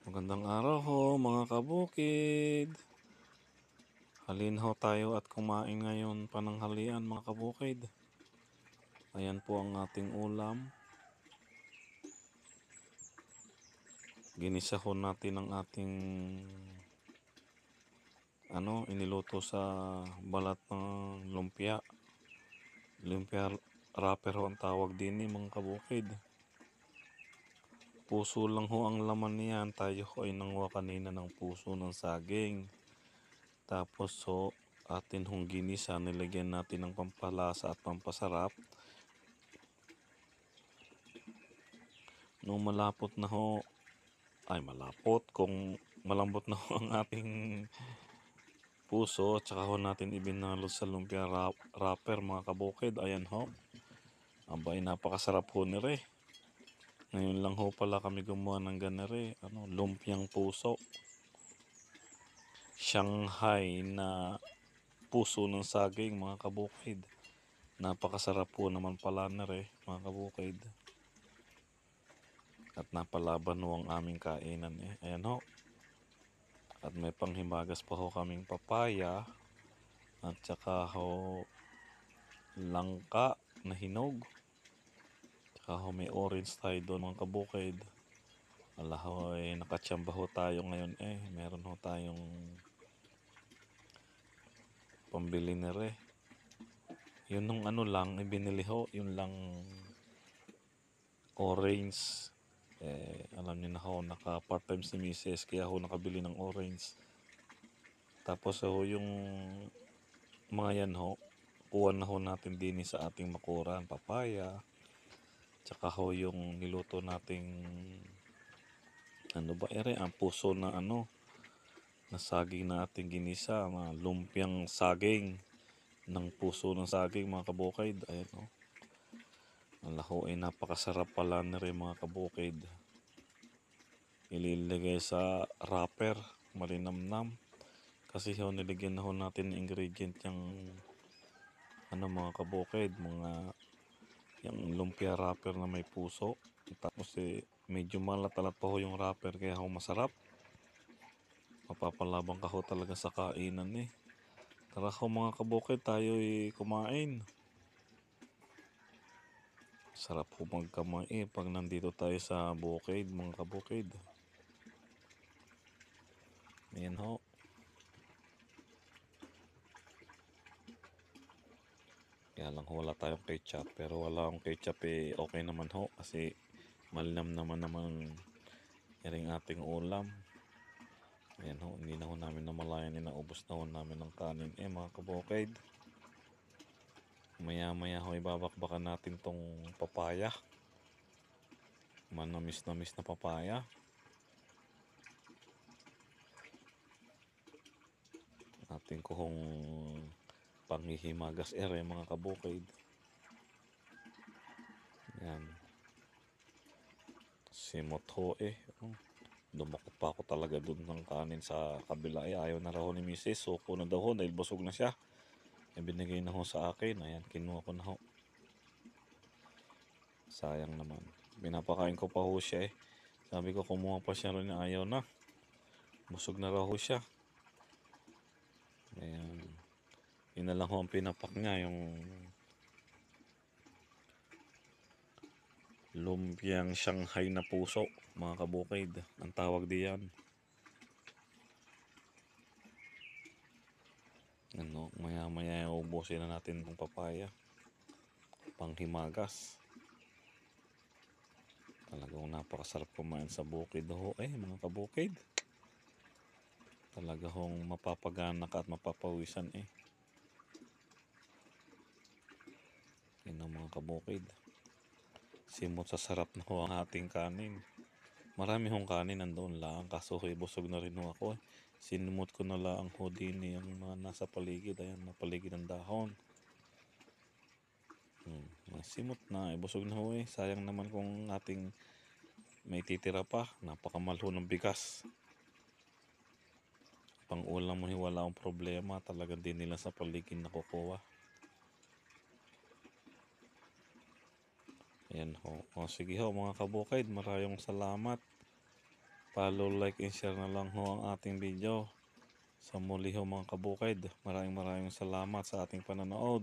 Magandang araw ho mga kabukid. Halin ho tayo at kumain ngayon pananghalian mga kabukid. Ayan po ang ating ulam. Ginisa ho natin ang ating iniluto sa balat ng lumpia. Lumpia wrapper ho ang tawag din mga kabukid. Puso lang ho ang laman niyan. Tayo ho ay nanguha kanina ng puso ng saging. Tapos ho, atin hong ginisa, nilagyan natin ng pampalasa at pampasarap. Nung malapot na ho, kung malambot na ho ang ating puso, tsaka ho natin ibinalot sa lumpia wrapper mga kabukid. Ayan ho, abay napakasarap ho nire. Ngayon lang ho pala kami gumawa ng ganire, lumpiang puso. Shanghai na puso ng saging mga kabukid. Napakasarap po naman pala nire mga kabukid. At napalaban ho ang aming kainan Ayan ho. At may panghimagas pa ho kaming papaya. At saka ho langka na hinog. Tsaka ho may orange tayo doon mga kabukid. Ala ho nakatsamba ho tayo ngayon Meron ho tayong pambili na Yun nung lang ibinili ho. Yun lang orange. Alam niyo na ho, naka part-time si Mrs. Kaya ho nakabili ng orange. Tapos ho yung mga yan ho, kuha na ho natin din sa ating makuran, papaya. Tsaka ho yung niluto nating ang puso na na saging na ating ginisa, mga lumpiang saging ng puso ng saging mga kabukid. Ayan ho. Ang laho ay napakasarap pala na rin mga kabukid. Ililagay sa wrapper, malinamnam. Kasi ho niligyan na ho natin ng ingredient yung mga kabukid, yung lumpia wrapper na may puso. Tapos medyo malat-alat pa ho yung wrapper kaya ho masarap. Mapapalabang ka ho talaga sa kainan Tara ho mga kabukid, tayo kumain. Sarap ho magkamay pag nandito tayo sa bukid mga kabukid. Ayan ho. Kaya lang wala tayong ketchup. Pero wala akong ketchup okay naman ho. Kasi malinam naman yung ating ulam. Ayan ho, hindi na ho namin namalayan naubos na ho namin ng kanin mga kabukid. Maya ho ibabakbakan natin tong papaya. Manamis na papaya. Ating kuhong panghihimagas mga kabukid. Yan. Simot ho Dumakot pa ako talaga dun ng kanin sa kabila ayaw na raw ni Mrs. Suko na daw ho dahil busog na siya. Binigay na ho sa akin. Ayan, kinuha ko na ho. Sayang naman. Pinapakain ko pa ho siya Sabi ko kumuha pa siya rin ayaw na. Busog na raw ho siya. Ayan. Yun na lang ho ang pinapak niya, yung lumpiang Shanghai na puso, mga kabukid. Ang tawag diyan. Maya ubusin na natin ng papaya. Panghimagas. Talagang napakasarap kumain sa bukid ho mga kabukid. Talaga hong mapapagana ka at mapapawisan Yan ang mga kabukid. Simot sa sarap na ho ang ating kanin. Marami hong kanin nandoon lang. Kaso busog na rin ho ako Sinumot ko na lang ho din yung mga nasa paligid. Ayan, paligid ng dahon. Simot na. Busog na ho Sayang naman kung ating may titira pa. Napakamahal ho ng bigas. Pang ulam mo wala akong problema. Talagang din nila sa paligid nakukuha. Ayan ho. Sige ho mga kabukid. Maraming salamat. Follow, like, and share na lang ho ang ating video. Sa muli ho mga kabukid, maraming salamat sa ating panonood.